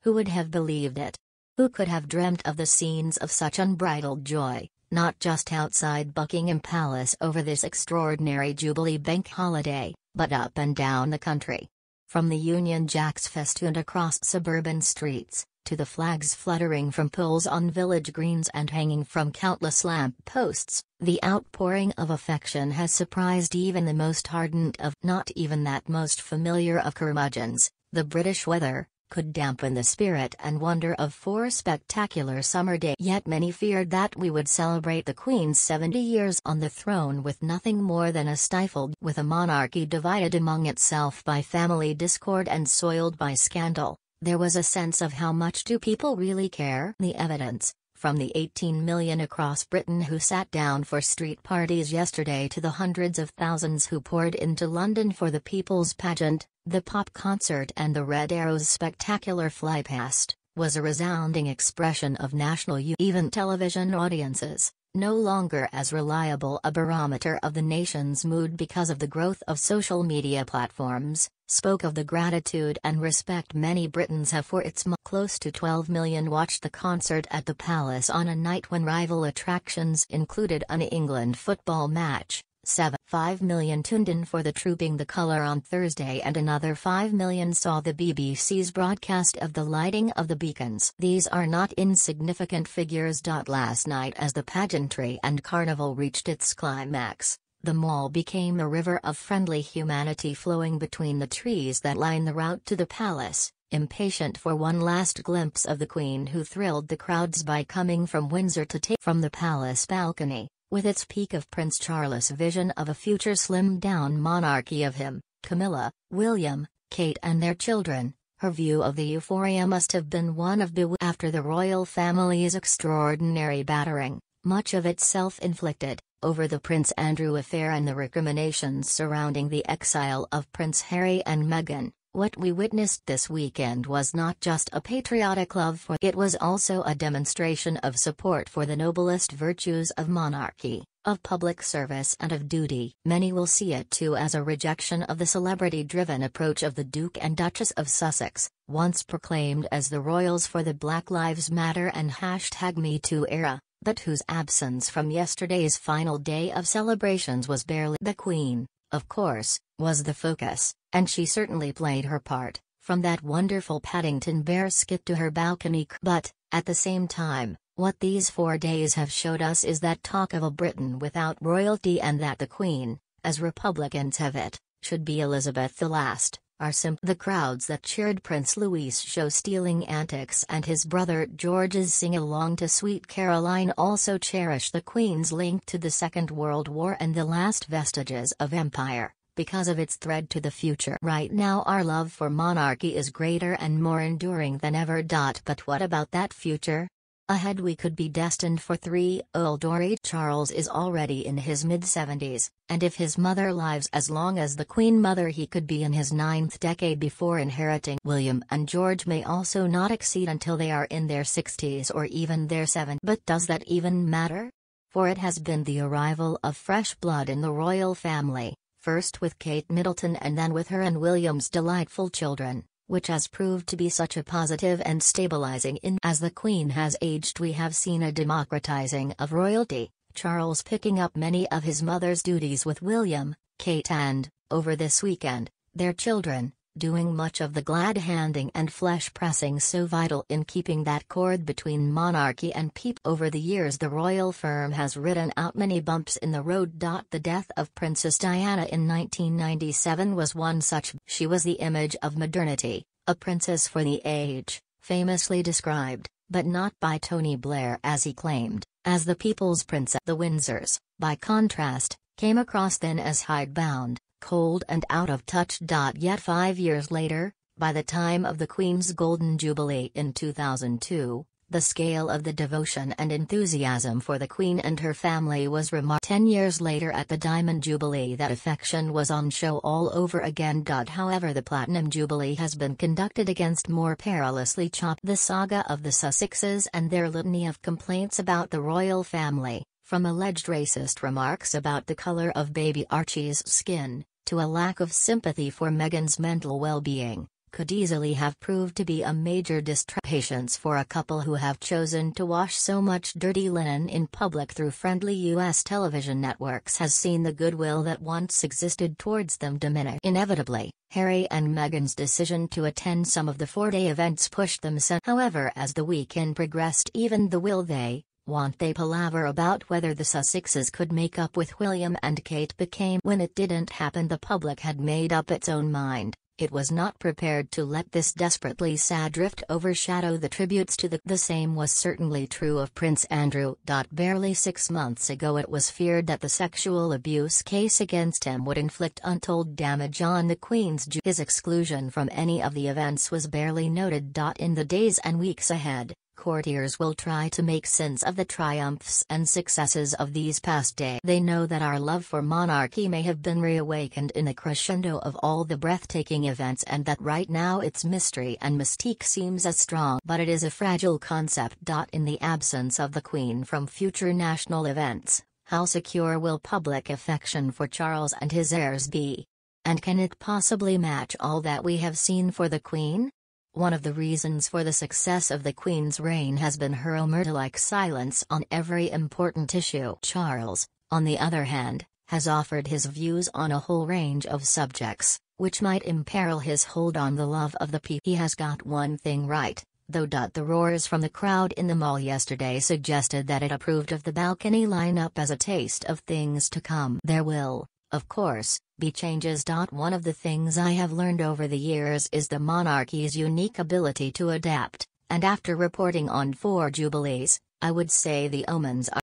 Who would have believed it? Who could have dreamt of the scenes of such unbridled joy, not just outside Buckingham Palace over this extraordinary Jubilee bank holiday, but up and down the country? From the Union Jacks festooned across suburban streets, to the flags fluttering from poles on village greens and hanging from countless lamp posts, the outpouring of affection has surprised even the most ardent of not even that most familiar of curmudgeons. The British weather could dampen the spirit and wonder of 4 spectacular summer days. Yet many feared that we would celebrate the Queen's 70 years on the throne with nothing more than a stifled, with a monarchy divided among itself by family discord and soiled by scandal. There was a sense of how much do people really care? The evidence, from the 18 million across Britain who sat down for street parties yesterday to the hundreds of thousands who poured into London for the People's Pageant, the pop concert and the Red Arrow's spectacular flypast, was a resounding expression of national unity. Even television audiences, no longer as reliable a barometer of the nation's mood because of the growth of social media platforms, spoke of the gratitude and respect many Britons have for its close to 12 million watched the concert at the Palace on a night when rival attractions included an England football match. 5 million tuned in for the Trooping the Colour on Thursday and another 5 million saw the BBC's broadcast of the lighting of the beacons. These are not insignificant figures. Last night as the pageantry and carnival reached its climax, the mall became a river of friendly humanity flowing between the trees that line the route to the palace, impatient for one last glimpse of the Queen who thrilled the crowds by coming from Windsor to take from the palace balcony. With its peak of Prince Charles' vision of a future slimmed-down monarchy of him, Camilla, William, Kate and their children, her view of the euphoria must have been one of bewilderment. After the royal family's extraordinary battering, much of it self-inflicted, over the Prince Andrew affair and the recriminations surrounding the exile of Prince Harry and Meghan, what we witnessed this weekend was not just a patriotic love for it was also a demonstration of support for the noblest virtues of monarchy, of public service and of duty. Many will see it too as a rejection of the celebrity-driven approach of the Duke and Duchess of Sussex, once proclaimed as the royals for the Black Lives Matter and #MeToo era, but whose absence from yesterday's final day of celebrations was barely. The Queen, of course, was the focus, and she certainly played her part, from that wonderful Paddington Bear skit to her balcony. But, at the same time, what these 4 days have showed us is that talk of a Britain without royalty and that the Queen, as Republicans have it, should be Elizabeth the last, are the crowds that cheered Prince Louis' show-stealing antics and his brother George's sing-along to Sweet Caroline also cherish the Queen's link to the Second World War and the last vestiges of empire, because of its thread to the future. Right now our love for monarchy is greater and more enduring than ever. But what about that future? Ahead we could be destined for 3 old or 8. Charles is already in his mid-70s, and if his mother lives as long as the Queen Mother he could be in his 9th decade before inheriting. William and George may also not exceed until they are in their 60s or even their 70s. But does that even matter? For it has been the arrival of fresh blood in the royal family, first with Kate Middleton and then with her and William's delightful children, which has proved to be such a positive and stabilizing As the Queen has aged we have seen a democratizing of royalty, Charles picking up many of his mother's duties with William, Kate and, over this weekend, their children, doing much of the glad-handing and flesh-pressing so vital in keeping that cord between monarchy and people. Over the years the royal firm has ridden out many bumps in the road. The death of Princess Diana in 1997 was one such. She was the image of modernity, a princess for the age, famously described, but not by Tony Blair as he claimed, as the people's princess. The Windsors, by contrast, came across then as hidebound, cold and out of touch. Yet 5 years later, by the time of the Queen's Golden Jubilee in 2002, the scale of the devotion and enthusiasm for the Queen and her family was remarkable. 10 years later at the Diamond Jubilee that affection was on show all over again. However the Platinum Jubilee has been conducted against more perilously the saga of the Sussexes and their litany of complaints about the royal family, from alleged racist remarks about the color of baby Archie's skin, to a lack of sympathy for Meghan's mental well-being, could easily have proved to be a major distraction. Patience for a couple who have chosen to wash so much dirty linen in public through friendly U.S. television networks has seen the goodwill that once existed towards them diminish. Inevitably, Harry and Meghan's decision to attend some of the four-day events pushed them. However, as the weekend progressed, even the will they, won't they palaver about whether the Sussexes could make up with William and Kate became. When it didn't happen, the public had made up its own mind. It was not prepared to let this desperately sad drift overshadow the tributes to the same was certainly true of Prince Andrew. Barely 6 months ago it was feared that the sexual abuse case against him would inflict untold damage on the Queen's. His exclusion from any of the events was barely noted. In the days and weeks ahead, courtiers will try to make sense of the triumphs and successes of these past days. They know that our love for monarchy may have been reawakened in the crescendo of all the breathtaking events, and that right now its mystery and mystique seems as strong. But it is a fragile concept. In the absence of the Queen from future national events, how secure will public affection for Charles and his heirs be? And can it possibly match all that we have seen for the Queen? One of the reasons for the success of the Queen's reign has been her omerta-like silence on every important issue. Charles, on the other hand, has offered his views on a whole range of subjects, which might imperil his hold on the love of the people. He has got one thing right, though. The roars from the crowd in the mall yesterday suggested that it approved of the balcony lineup as a taste of things to come. There will, of course, be changes. One of the things I have learned over the years is the monarchy's unique ability to adapt, and after reporting on 4 Jubilees, I would say the omens are